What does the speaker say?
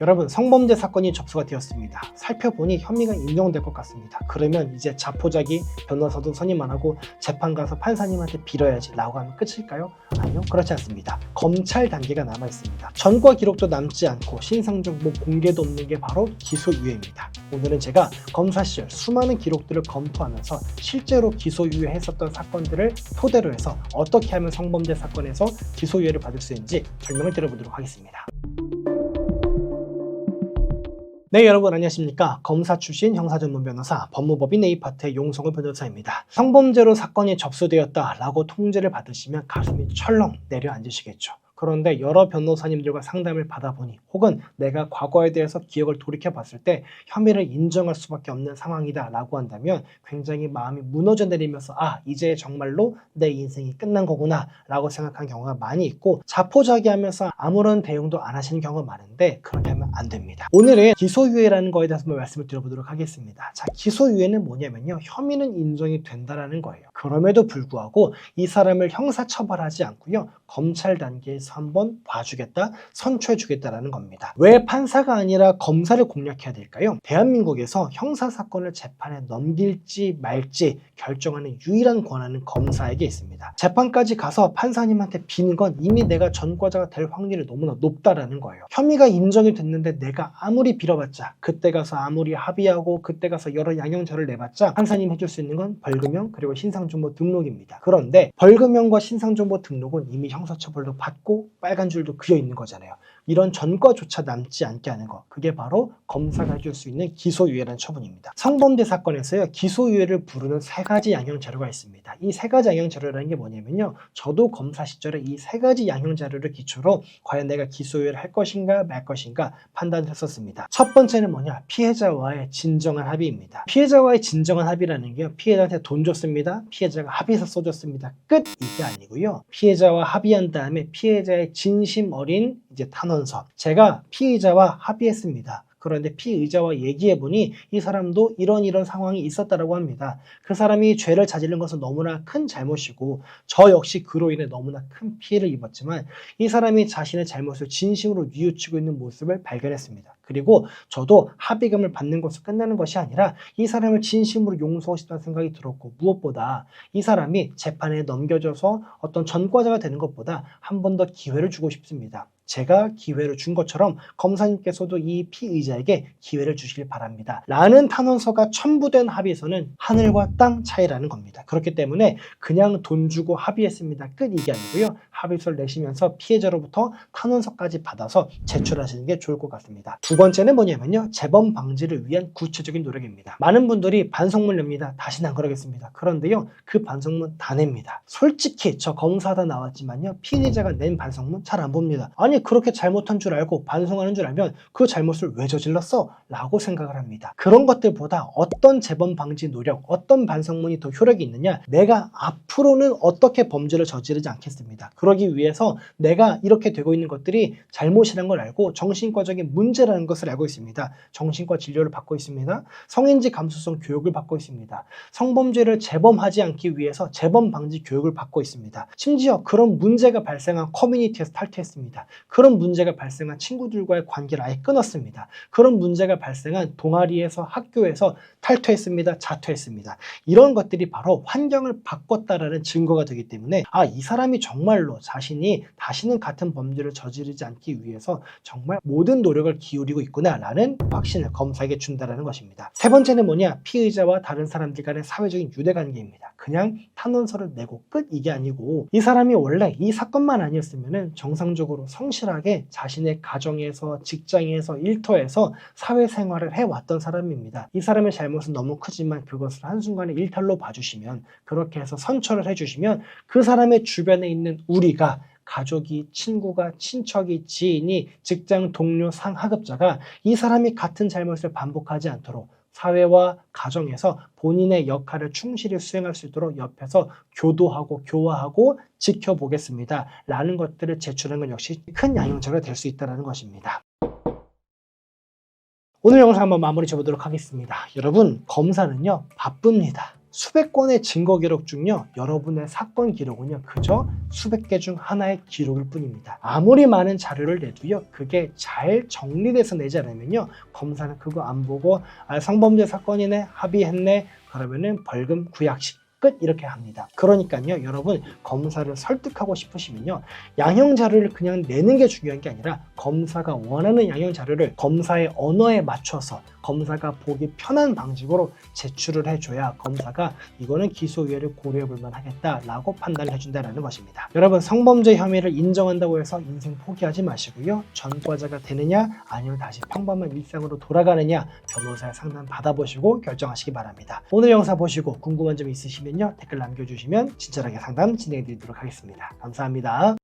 여러분, 성범죄 사건이 접수가 되었습니다. 살펴보니 혐의가 인정될 것 같습니다. 그러면 이제 자포자기 변호사도 선임 안 하고 재판 가서 판사님한테 빌어야지 라고 하면 끝일까요? 아니요, 그렇지 않습니다. 검찰 단계가 남아 있습니다. 전과 기록도 남지 않고 신상정보 공개도 없는 게 바로 기소유예입니다. 오늘은 제가 검사 시절 수많은 기록들을 검토하면서 실제로 기소유예했었던 사건들을 토대로 해서 어떻게 하면 성범죄 사건에서 기소유예를 받을 수 있는지 설명을 드려보도록 하겠습니다. 네, 여러분 안녕하십니까. 검사 출신 형사전문 변호사 법무법인 A파트의 용성우 변호사입니다. 성범죄로 사건이 접수되었다라고 통지를 받으시면 가슴이 철렁 내려앉으시겠죠. 그런데 여러 변호사님들과 상담을 받아보니 혹은 내가 과거에 대해서 기억을 돌이켜 봤을 때 혐의를 인정할 수밖에 없는 상황이다 라고 한다면 굉장히 마음이 무너져 내리면서 이제 정말로 내 인생이 끝난 거구나 라고 생각한 경우가 많이 있고 자포자기하면서 아무런 대응도 안 하시는 경우가 많은데 그렇게 하면 안 됩니다. 오늘은 기소유예라는 거에 대해서 말씀을 드려보도록 하겠습니다. 자, 기소유예는 뭐냐면요, 혐의는 인정이 된다라는 거예요. 그럼에도 불구하고 이 사람을 형사처벌하지 않고요, 검찰 단계에서 한번 봐주겠다, 선처해주겠다라는 겁니다. 왜 판사가 아니라 검사를 공략해야 될까요? 대한민국에서 형사사건을 재판에 넘길지 말지 결정하는 유일한 권한은 검사에게 있습니다. 재판까지 가서 판사님한테 비는 건 이미 내가 전과자가 될 확률이 너무나 높다라는 거예요. 혐의가 인정이 됐는데 내가 아무리 빌어봤자, 그때 가서 아무리 합의하고 그때 가서 여러 양형자를 내봤자 판사님 해줄 수 있는 건 벌금형 그리고 신상정보 등록입니다. 그런데 벌금형과 신상정보 등록은 이미 형사처벌도 받고 빨간 줄도 그려 있는 거잖아요. 이런 전과조차 남지 않게 하는 거, 그게 바로 검사가 해줄 수 있는 기소유예라는 처분입니다. 성범죄 사건에서요, 기소유예를 부르는 세 가지 양형 자료가 있습니다. 이 세 가지 양형 자료라는 게 뭐냐면요, 저도 검사 시절에 이 세 가지 양형 자료를 기초로 과연 내가 기소유예를 할 것인가 말 것인가 판단을 했었습니다. 첫 번째는 뭐냐, 피해자와의 진정한 합의입니다. 피해자와의 진정한 합의라는 게 피해자한테 돈 줬습니다, 피해자가 합의서 써줬습니다, 끝, 이게 아니고요, 피해자와 합의한 다음에 피해자의 진심 어린 이제 탄원서, 제가 피의자와 합의했습니다. 그런데 피의자와 얘기해보니 이 사람도 이런 상황이 있었다라고 합니다. 그 사람이 죄를 저지른 것은 너무나 큰 잘못이고 저 역시 그로 인해 너무나 큰 피해를 입었지만 이 사람이 자신의 잘못을 진심으로 뉘우치고 있는 모습을 발견했습니다. 그리고 저도 합의금을 받는 것으로 끝나는 것이 아니라 이 사람을 진심으로 용서하고 싶다는 생각이 들었고, 무엇보다 이 사람이 재판에 넘겨져서 어떤 전과자가 되는 것보다 한 번 더 기회를 주고 싶습니다. 제가 기회를 준 것처럼 검사님께서도 이 피의자에게 기회를 주시길 바랍니다 라는 탄원서가 첨부된 합의서는 하늘과 땅 차이라는 겁니다. 그렇기 때문에 그냥 돈 주고 합의했습니다, 끝, 이게 아니고요, 합의서를 내시면서 피해자로부터 탄원서까지 받아서 제출하시는 게 좋을 것 같습니다. 두 번째는 뭐냐면요, 재범 방지를 위한 구체적인 노력입니다. 많은 분들이 반성문 냅니다. 다시는 안 그러겠습니다. 그런데요, 그 반성문 다 냅니다. 솔직히 저 검사하다 나왔지만요, 피해자가 낸 반성문 잘 안 봅니다. 아니, 그렇게 잘못한 줄 알고 반성하는 줄 알면 그 잘못을 왜 저질렀어? 라고 생각을 합니다. 그런 것들보다 어떤 재범 방지 노력, 어떤 반성문이 더 효력이 있느냐, 내가 앞으로는 어떻게 범죄를 저지르지 않겠습니다. 그러기 위해서 내가 이렇게 되고 있는 것들이 잘못이라는 걸 알고 정신과적인 문제라는 것을 알고 있습니다. 정신과 진료를 받고 있습니다. 성인지 감수성 교육을 받고 있습니다. 성범죄를 재범하지 않기 위해서 재범 방지 교육을 받고 있습니다. 심지어 그런 문제가 발생한 커뮤니티에서 탈퇴했습니다. 그런 문제가 발생한 친구들과의 관계를 아예 끊었습니다. 그런 문제가 발생한 동아리에서, 학교에서 탈퇴했습니다. 자퇴했습니다. 이런 것들이 바로 환경을 바꿨다라는 증거가 되기 때문에 이 사람이 정말로 자신이 다시는 같은 범죄를 저지르지 않기 위해서 정말 모든 노력을 기울이고 있구나 라는 확신을 검사에게 준다는 것입니다. 세 번째는 뭐냐, 피의자와 다른 사람들 간의 사회적인 유대관계입니다. 그냥 탄원서를 내고 끝, 이게 아니고 이 사람이 원래 이 사건만 아니었으면 정상적으로 성실하게 자신의 가정에서, 직장에서, 일터에서 사회생활을 해왔던 사람입니다. 이 사람의 잘못은 너무 크지만 그것을 한순간에 일탈로 봐주시면, 그렇게 해서 선처를 해주시면 그 사람의 주변에 있는 우리가, 가족이, 친구가, 친척이, 지인이, 직장 동료, 상하급자가 이 사람이 같은 잘못을 반복하지 않도록 사회와 가정에서 본인의 역할을 충실히 수행할 수 있도록 옆에서 교도하고 교화하고 지켜보겠습니다 라는 것들을 제출하는 건 역시 큰 양형자가 될 수 있다는 것입니다. 오늘 영상 한번 마무리 줘보도록 하겠습니다. 여러분, 검사는요 바쁩니다. 수백 건의 증거 기록 중요 여러분의 사건 기록은요 그저 수백 개 중 하나의 기록일 뿐입니다. 아무리 많은 자료를 내도요 그게 잘 정리돼서 내지 않으면요 검사는 그거 안 보고 성범죄 사건이네 합의했네 그러면은 벌금 구약식 끝 이렇게 합니다. 그러니까요 여러분 검사를 설득하고 싶으시면요 양형 자료를 그냥 내는 게 중요한 게 아니라 검사가 원하는 양형 자료를 검사의 언어에 맞춰서 검사가 보기 편한 방식으로 제출을 해줘야 검사가 이거는 기소유예를 고려해 볼 만하겠다라고 판단을 해준다는 것입니다. 여러분 성범죄 혐의를 인정한다고 해서 인생 포기하지 마시고요. 전과자가 되느냐 아니면 다시 평범한 일상으로 돌아가느냐 변호사의 상담 받아보시고 결정하시기 바랍니다. 오늘 영상 보시고 궁금한 점 있으시면요 댓글 남겨주시면 친절하게 상담 진행해 드리도록 하겠습니다. 감사합니다.